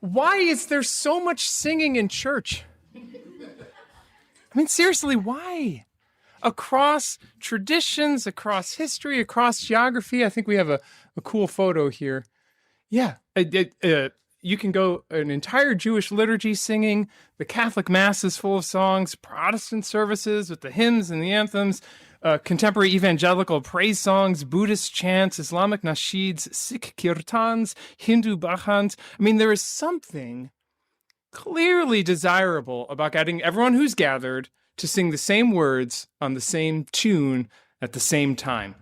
Why is there so much singing in church? I mean, seriously, why? Across traditions, across history, across geography. I think we have a cool photo here. Yeah, you can go an entire Jewish liturgy singing. The Catholic Mass is full of songs, Protestant services with the hymns and the anthems, contemporary evangelical praise songs, Buddhist chants, Islamic nasheeds, Sikh kirtans, Hindu bhajans. I mean, there is something clearly desirable about getting everyone who's gathered to sing the same words on the same tune at the same time.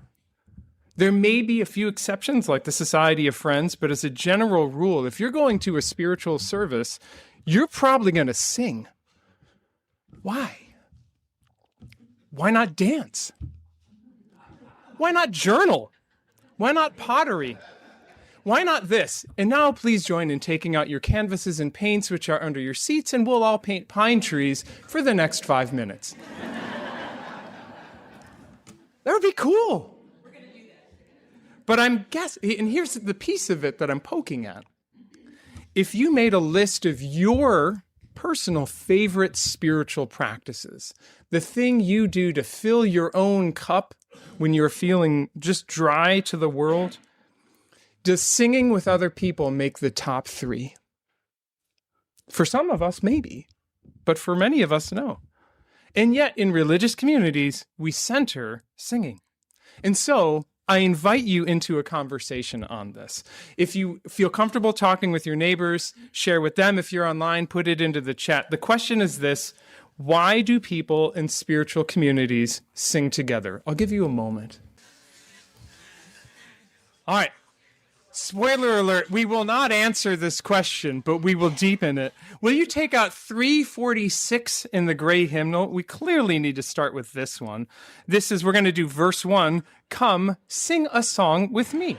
There may be a few exceptions, like the Society of Friends, but as a general rule, if you're going to a spiritual service, you're probably going to sing. Why? Why not dance? Why not journal? Why not pottery? Why not this? And now please join in taking out your canvases and paints, which are under your seats, and we'll all paint pine trees for the next 5 minutes. That would be cool. But I'm guessing, and here's the piece of it that I'm poking at. If you made a list of your personal favorite spiritual practices, the thing you do to fill your own cup when you're feeling just dry to the world, does singing with other people make the top 3? For some of us, maybe, but for many of us, no. And yet, in religious communities, we center singing. And so, I invite you into a conversation on this. If you feel comfortable talking with your neighbors, share with them. If you're online, put it into the chat. The question is this: why do people in spiritual communities sing together? I'll give you a moment. All right. Spoiler alert, we will not answer this question, but we will deepen it. Will you take out 346 in the gray hymnal? We clearly need to start with this one. We're going to do verse 1. Come, sing a song with me.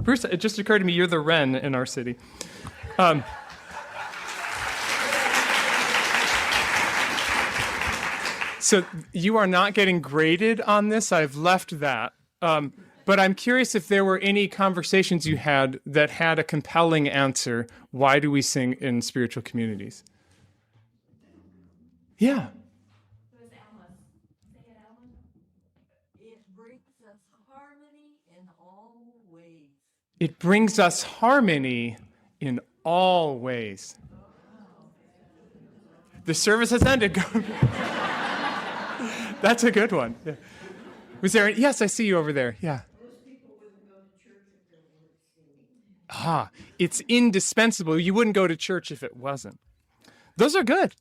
Bruce, it just occurred to me, you're the wren in our city. So you are not getting graded on this. I've left that. But I'm curious if there were any conversations you had that had a compelling answer. Why do we sing in spiritual communities? Yeah. It brings us harmony in all ways. The service has ended. That's a good one. Yeah. Was there? Yes, I see you over there. Yeah. Most people wouldn't go to church if they weren't singing. It's indispensable. You wouldn't go to church if it wasn't. Those are good.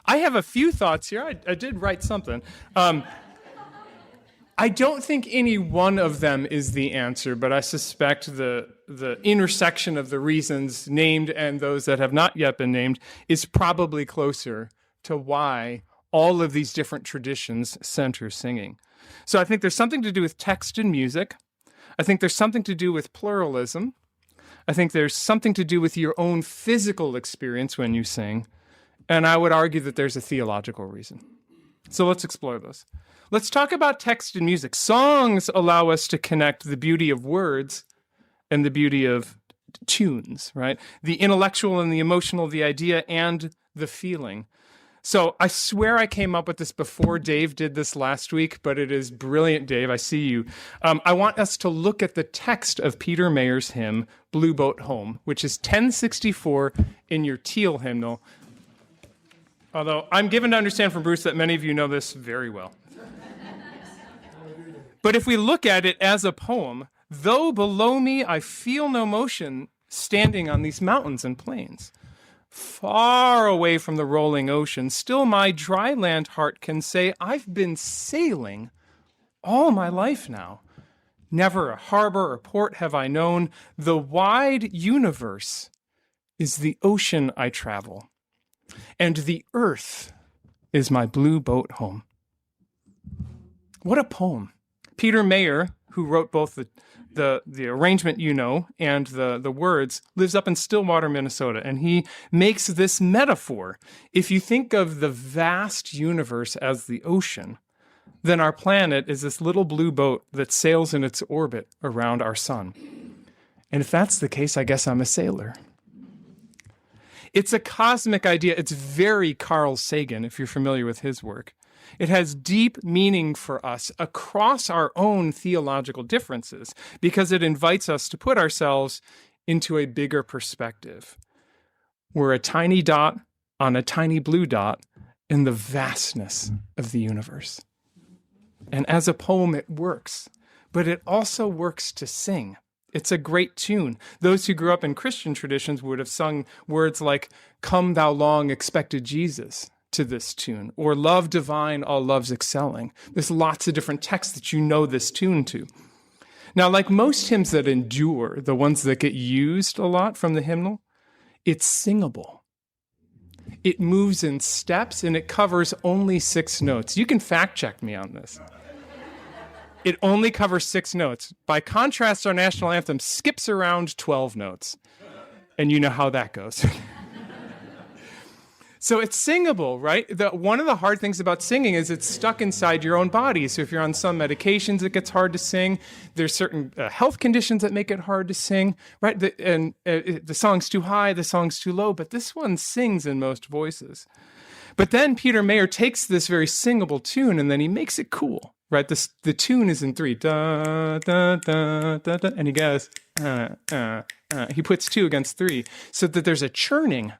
I have a few thoughts here. I did write something. I don't think any one of them is the answer, but I suspect the intersection of the reasons named and those that have not yet been named is probably closer to why all of these different traditions center singing. So I think there's something to do with text and music. I think there's something to do with pluralism. I think there's something to do with your own physical experience when you sing. And I would argue that there's a theological reason. So let's explore those. Let's talk about text and music. Songs allow us to connect the beauty of words and the beauty of tunes, right? The intellectual and the emotional, the idea and the feeling. So I swear I came up with this before Dave did this last week, but it is brilliant, Dave. I see you. I want us to look at the text of Peter Mayer's hymn, Blue Boat Home, which is 1064 in your teal hymnal. Although I'm given to understand from Bruce that many of you know this very well. But if we look at it as a poem, though below me I feel no motion standing on these mountains and plains, far away from the rolling ocean, still my dry land heart can say, I've been sailing all my life now. Never a harbor or port have I known. The wide universe is the ocean I travel, and the earth is my blue boat home. What a poem. Peter Mayer, who wrote both the arrangement and the words, lives up in Stillwater, Minnesota, and he makes this metaphor. If you think of the vast universe as the ocean, then our planet is this little blue boat that sails in its orbit around our sun. And if that's the case, I guess I'm a sailor. It's a cosmic idea. It's very Carl Sagan, if you're familiar with his work. It has deep meaning for us across our own theological differences because it invites us to put ourselves into a bigger perspective. We're a tiny dot on a tiny blue dot in the vastness of the universe. And as a poem, it works, but it also works to sing. It's a great tune. Those who grew up in Christian traditions would have sung words like, "Come thou long expected Jesus," to this tune, or "Love divine, all loves excelling." There's lots of different texts that you know this tune to. Now, like most hymns that endure, the ones that get used a lot from the hymnal, it's singable. It moves in steps and it covers only 6 notes. You can fact check me on this. It only covers 6 notes. By contrast, our national anthem skips around 12 notes. And you know how that goes. So it's singable, right? One of the hard things about singing is it's stuck inside your own body. So if you're on some medications, it gets hard to sing. There's certain health conditions that make it hard to sing, right? The song's too high, the song's too low, but this one sings in most voices. But then Peter Mayer takes this very singable tune and then he makes it cool, right? The tune is in 3, da, da, da, da, da, and he goes, he puts 2 against 3 so that there's a churning,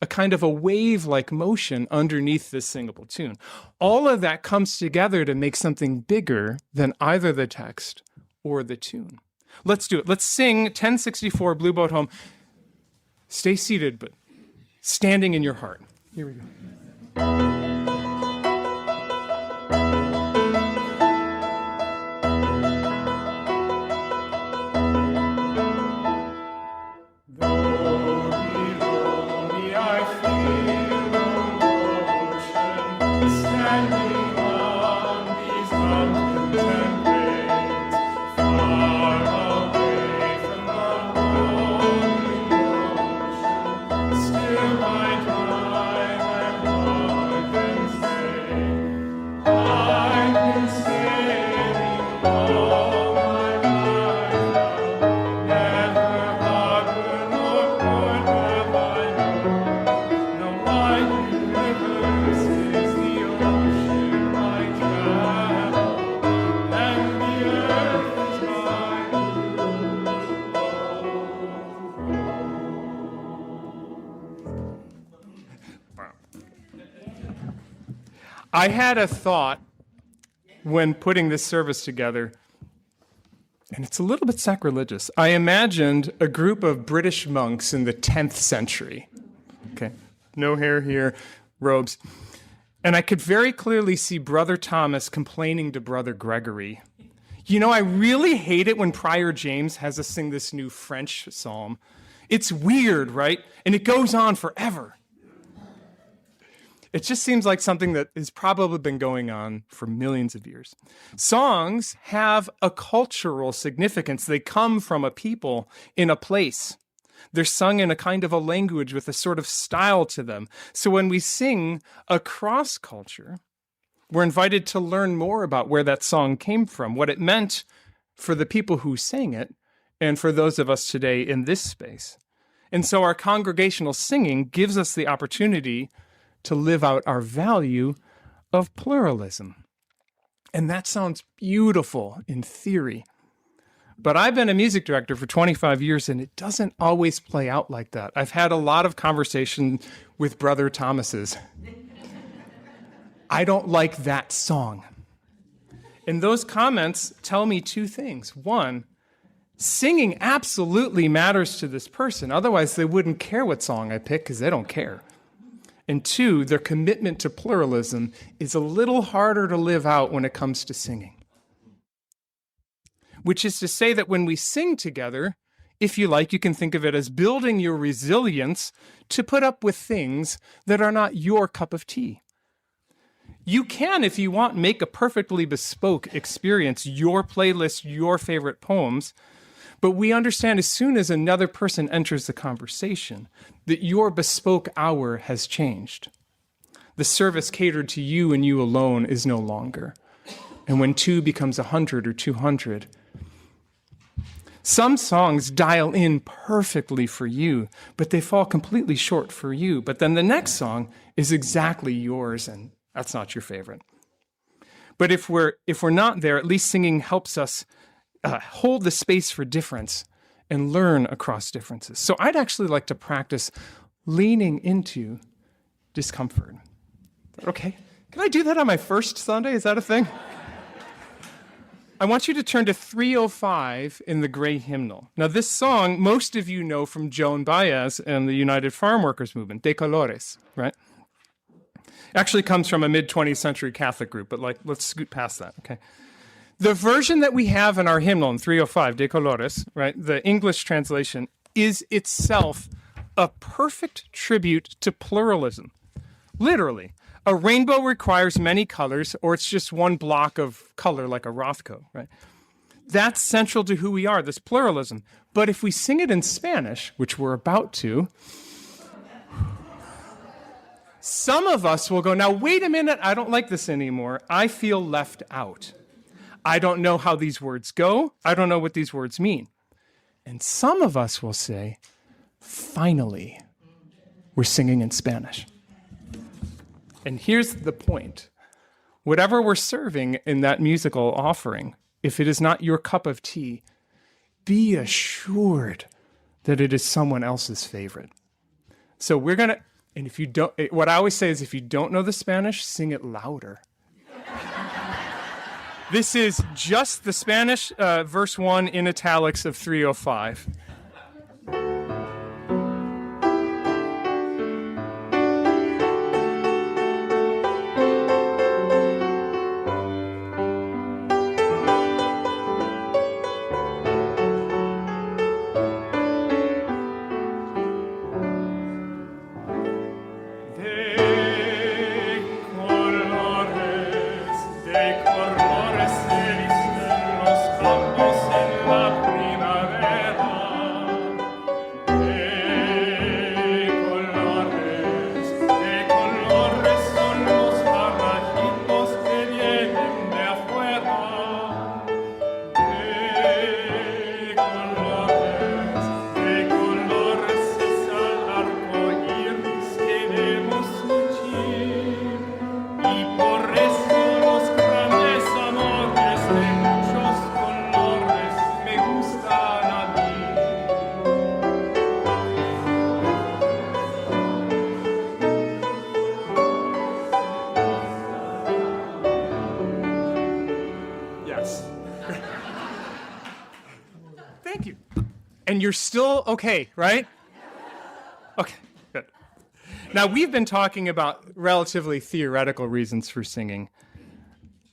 a kind of a wave-like motion underneath this singable tune. All of that comes together to make something bigger than either the text or the tune. Let's do it. Let's sing 1064 Blue Boat Home. Stay seated, but standing in your heart. Here we go. I had a thought when putting this service together, and it's a little bit sacrilegious. I imagined a group of British monks in the 10th century. Okay, no hair here, robes. And I could very clearly see Brother Thomas complaining to Brother Gregory. You know, I really hate it when Prior James has us sing this new French psalm. It's weird, right? And it goes on forever. It just seems like something that has probably been going on for millions of years. Songs have a cultural significance. They come from a people in a place. They're sung in a kind of a language with a sort of style to them. So when we sing across culture, we're invited to learn more about where that song came from, what it meant for the people who sang it, and for those of us today in this space. And so our congregational singing gives us the opportunity to live out our value of pluralism. And that sounds beautiful in theory. But I've been a music director for 25 years, and it doesn't always play out like that. I've had a lot of conversation with Brother Thomases. I don't like that song. And those comments tell me two things. One, singing absolutely matters to this person. Otherwise, they wouldn't care what song I pick because they don't care. And two, their commitment to pluralism is a little harder to live out when it comes to singing. Which is to say that when we sing together, if you like, you can think of it as building your resilience to put up with things that are not your cup of tea. You can, if you want, make a perfectly bespoke experience, your playlist, your favorite poems, but we understand as soon as another person enters the conversation that your bespoke hour has changed. The service catered to you and you alone is no longer. And when 2 becomes 100 or 200, some songs dial in perfectly for you, but they fall completely short for you. But then the next song is exactly yours, and that's not your favorite. But if we're not there, at least singing helps us hold the space for difference and learn across differences. So I'd actually like to practice leaning into discomfort. Okay, can I do that on my first Sunday? Is that a thing? I want you to turn to 305 in the Gray Hymnal. Now, this song, most of you know from Joan Baez and the United Farm Workers Movement, De Colores, right? Actually comes from a mid-20th century Catholic group, but let's scoot past that, okay? The version that we have in our hymnal in 305, De Colores, right, the English translation, is itself a perfect tribute to pluralism. Literally. A rainbow requires many colors, or it's just one block of color like a Rothko, right? That's central to who we are, this pluralism. But if we sing it in Spanish, which we're about to, some of us will go, now wait a minute, I don't like this anymore. I feel left out. I don't know how these words go. I don't know what these words mean. And some of us will say, finally, we're singing in Spanish. And here's the point. Whatever we're serving in that musical offering, if it is not your cup of tea, be assured that it is someone else's favorite. So we're going to, and if you don't, what I always say is if you don't know the Spanish, sing it louder. This is just the Spanish verse 1 in italics of 305. Thank you. And you're still okay, right? Okay, good. Now, we've been talking about relatively theoretical reasons for singing,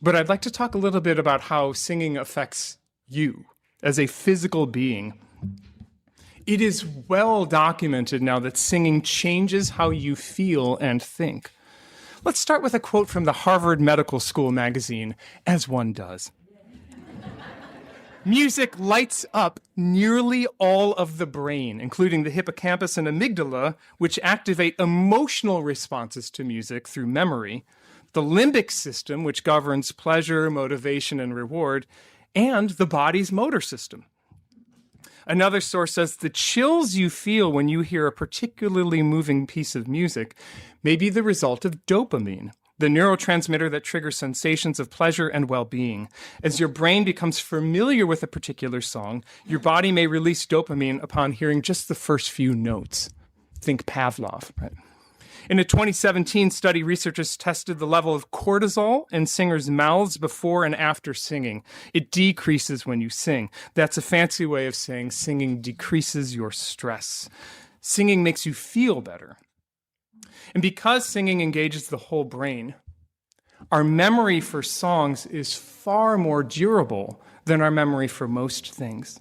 but I'd like to talk a little bit about how singing affects you as a physical being. It is well documented now that singing changes how you feel and think. Let's start with a quote from the Harvard Medical School magazine, as one does. Music lights up nearly all of the brain, including the hippocampus and amygdala, which activate emotional responses to music through memory, the limbic system, which governs pleasure, motivation, and reward, and the body's motor system. Another source says the chills you feel when you hear a particularly moving piece of music may be the result of dopamine, the neurotransmitter that triggers sensations of pleasure and well-being. As your brain becomes familiar with a particular song, your body may release dopamine upon hearing just the first few notes. Think Pavlov, right? In a 2017 study, researchers tested the level of cortisol in singers' mouths before and after singing. It decreases when you sing. That's a fancy way of saying singing decreases your stress. Singing makes you feel better. And because singing engages the whole brain, our memory for songs is far more durable than our memory for most things.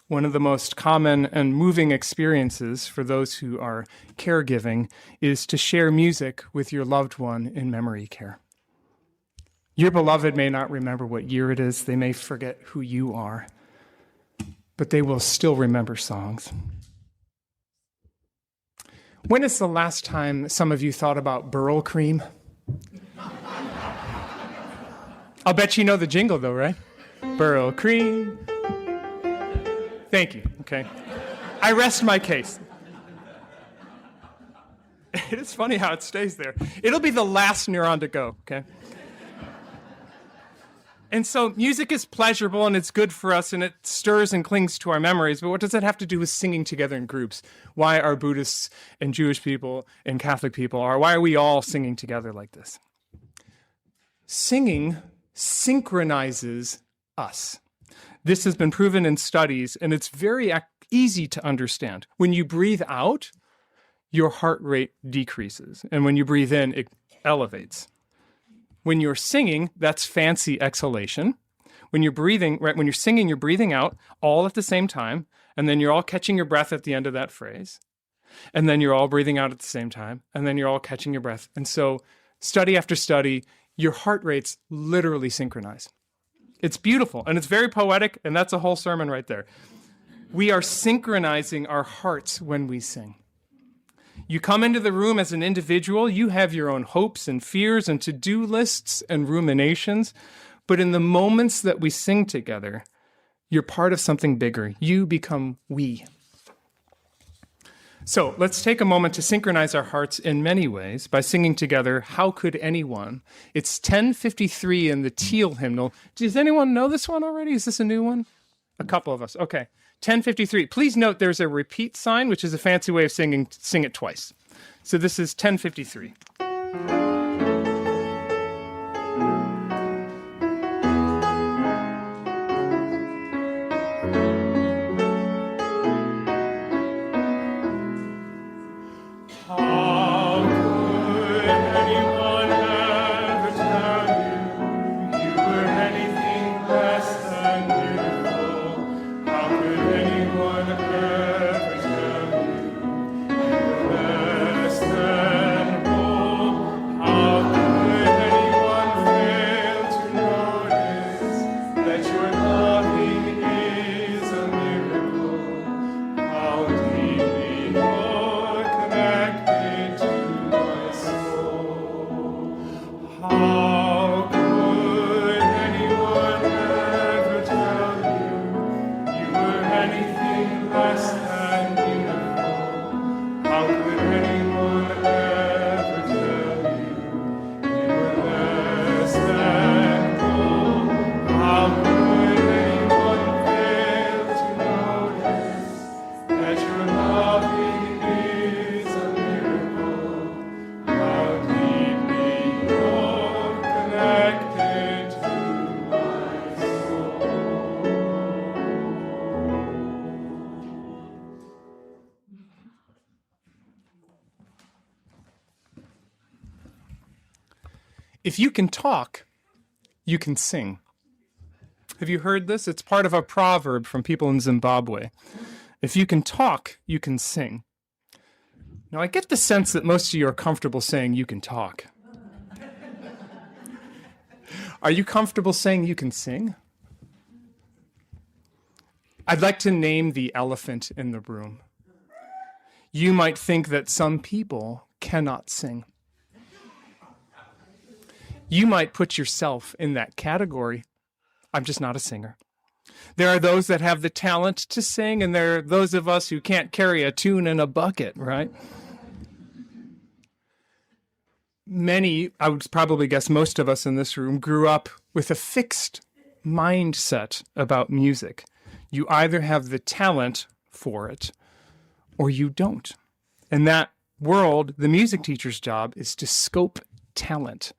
One of the most common and moving experiences for those who are caregiving is to share music with your loved one in memory care. Your beloved may not remember what year it is, they may forget who you are, but they will still remember songs. When is the last time some of you thought about Burl cream? I'll bet you know the jingle though, right? Burl cream. Thank you, okay. I rest my case. It is funny how it stays there. It'll be the last neuron to go, okay? And so music is pleasurable and it's good for us and it stirs and clings to our memories, but what does that have to do with singing together in groups? Why are Buddhists and Jewish people and Catholic people, why are we all singing together like this? Singing synchronizes us. This has been proven in studies, and it's very easy to understand. When you breathe out, your heart rate decreases, and when you breathe in, it elevates. When you're singing, that's fancy exhalation. When you're breathing, right, when you're singing, you're breathing out all at the same time, and then you're all catching your breath at the end of that phrase. And then you're all breathing out at the same time, and then you're all catching your breath. And so, study after study, your heart rates literally synchronize. It's beautiful, and it's very poetic, and that's a whole sermon right there. We are synchronizing our hearts when we sing. You come into the room as an individual, you have your own hopes and fears and to-do lists and ruminations, but in the moments that we sing together, you're part of something bigger. You become we. So let's take a moment to synchronize our hearts in many ways by singing together, How Could Anyone? It's 10:53 in the Teal hymnal. Does anyone know this one already? Is this a new one? A couple of us. Okay. 10:53. Please note there's a repeat sign, which is a fancy way of singing, sing it twice. So this is 10:53. If you can talk, you can sing. Have you heard this? It's part of a proverb from people in Zimbabwe. If you can talk, you can sing. Now, I get the sense that most of you are comfortable saying you can talk. Are you comfortable saying you can sing? I'd like to name the elephant in the room. You might think that some people cannot sing. You might put yourself in that category. I'm just not a singer. There are those that have the talent to sing, and there are those of us who can't carry a tune in a bucket, right? Many, I would probably guess most of us in this room, grew up with a fixed mindset about music. You either have the talent for it or you don't. And that world, the music teacher's job is to scope talent,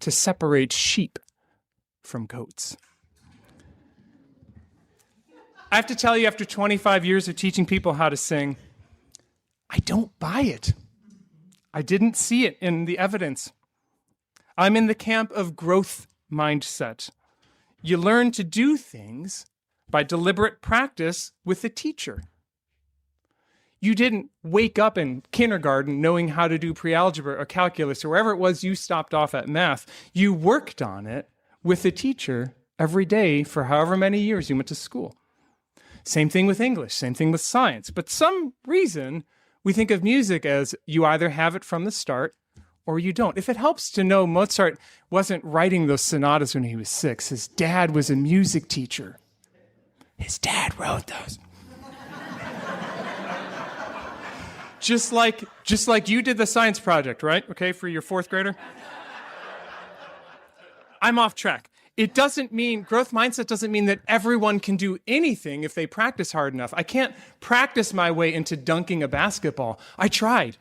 to separate sheep from goats. I have to tell you, after 25 years of teaching people how to sing, I don't buy it. I didn't see it in the evidence. I'm in the camp of growth mindset. You learn to do things by deliberate practice with a teacher. You didn't wake up in kindergarten knowing how to do pre-algebra or calculus or wherever it was you stopped off at math. You worked on it with a teacher every day for however many years you went to school. Same thing with English, same thing with science. But some reason we think of music as you either have it from the start or you don't. If it helps to know, Mozart wasn't writing those sonatas when he was 6. His dad was a music teacher. His dad wrote those. Just like you did the science project, right? Okay, for your 4th grader. I'm off track. It doesn't mean, growth mindset doesn't mean that everyone can do anything if they practice hard enough. I can't practice my way into dunking a basketball. I tried.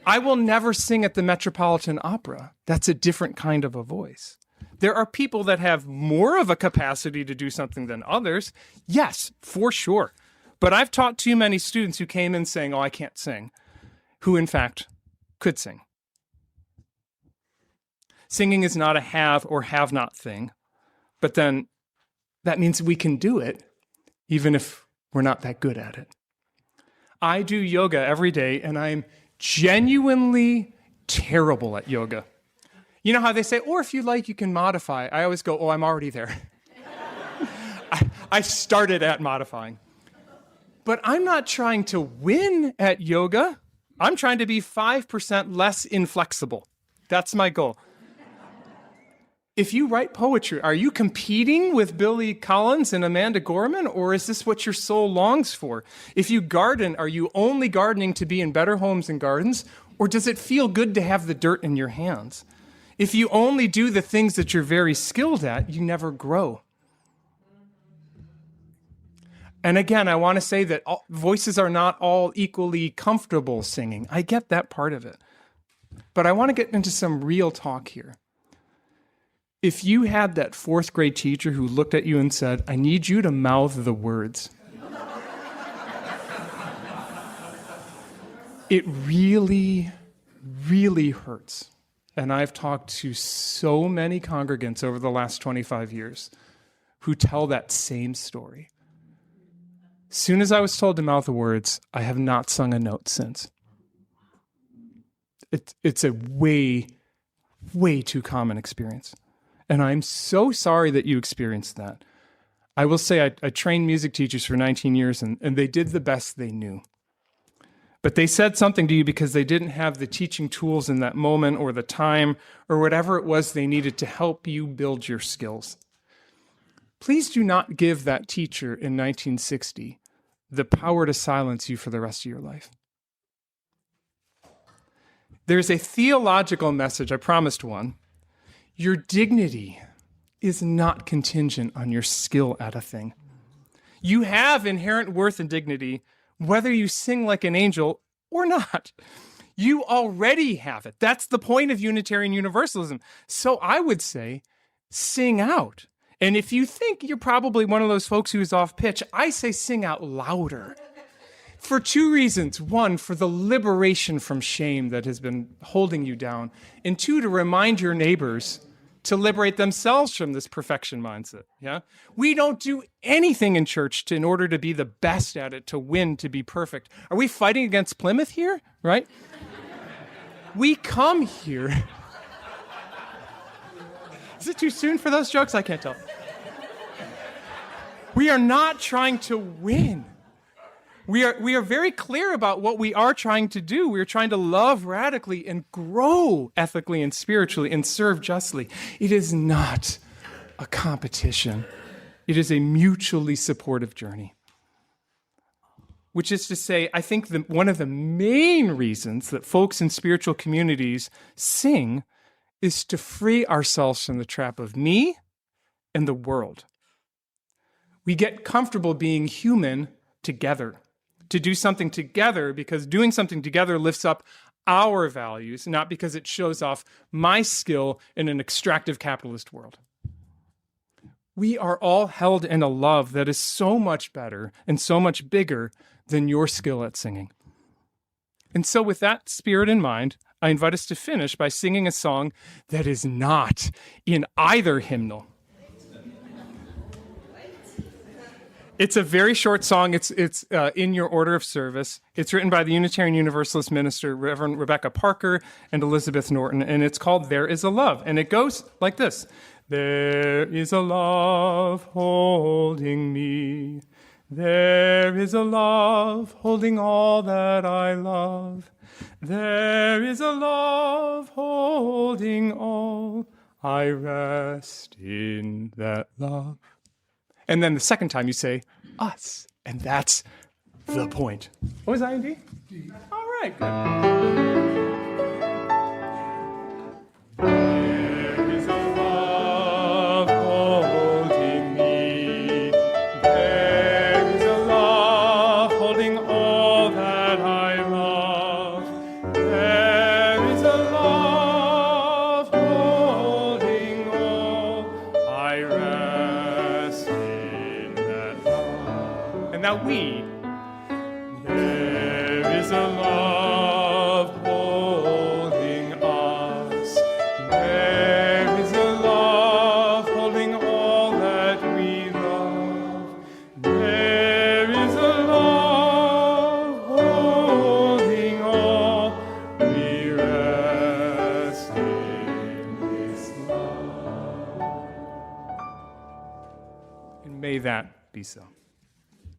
I will never sing at the Metropolitan Opera. That's a different kind of a voice. There are people that have more of a capacity to do something than others. Yes, for sure. But I've taught too many students who came in saying, oh, I can't sing, who in fact could sing. Singing is not a have or have not thing, but then that means we can do it even if we're not that good at it. I do yoga every day and I'm genuinely terrible at yoga. You know how they say, or if you like, you can modify. I always go, oh, I'm already there. I started at modifying. But I'm not trying to win at yoga. I'm trying to be 5% less inflexible. That's my goal. If you write poetry, are you competing with Billy Collins and Amanda Gorman, or is this what your soul longs for? If you garden, are you only gardening to be in better homes and gardens, or does it feel good to have the dirt in your hands? If you only do the things that you're very skilled at, you never grow. And again, I want to say that voices are not all equally comfortable singing. I get that part of it. But I want to get into some real talk here. If you had that 4th grade teacher who looked at you and said, I need you to mouth the words, it really, really hurts. And I've talked to so many congregants over the last 25 years who tell that same story. As soon as I was told to mouth the words, I have not sung a note since. It's a way, way too common experience. And I'm so sorry that you experienced that. I will say I trained music teachers for 19 years, and they did the best they knew. But they said something to you because they didn't have the teaching tools in that moment or the time or whatever it was they needed to help you build your skills. Please do not give that teacher in 1960 the power to silence you for the rest of your life. There's a theological message, I promised one. Your dignity is not contingent on your skill at a thing. You have inherent worth and dignity, whether you sing like an angel or not. You already have it. That's the point of Unitarian Universalism. So I would say, sing out. And if you think you're probably one of those folks who's off pitch, I say sing out louder. For 2 reasons. 1, for the liberation from shame that has been holding you down. And 2, to remind your neighbors to liberate themselves from this perfection mindset. Yeah, we don't do anything in church in order to be the best at it, to win, to be perfect. Are we fighting against Plymouth here? Right? We come here. Is it too soon for those jokes? I can't tell. We are not trying to win. We are very clear about what we are trying to do. We are trying to love radically and grow ethically and spiritually and serve justly. It is not a competition. It is a mutually supportive journey. Which is to say, I think one of the main reasons that folks in spiritual communities sing is to free ourselves from the trap of me and the world. We get comfortable being human together. to do something together because doing something together lifts up our values, not because it shows off my skill in an extractive capitalist world. We are all held in a love that is so much better and so much bigger than your skill at singing. And so with that spirit in mind, I invite us to finish by singing a song that is not in either hymnal. It's a very short song. It's in your order of service. It's written by the Unitarian Universalist minister, Reverend Rebecca Parker and Elizabeth Norton, and it's called There Is a Love. And it goes like this. There is a love holding me. There is a love holding all that I love. There is a love holding all. I rest in that love. And then the second time you say, us. And that's the point. What was I in D? D. All right, good. There is a love holding me. There is a love holding all that I love. There is a love holding all. I rest in that love. And now we. There is a love holding us. There is a love holding all that we love. There is a love holding all. We rest in this love. And may that be so.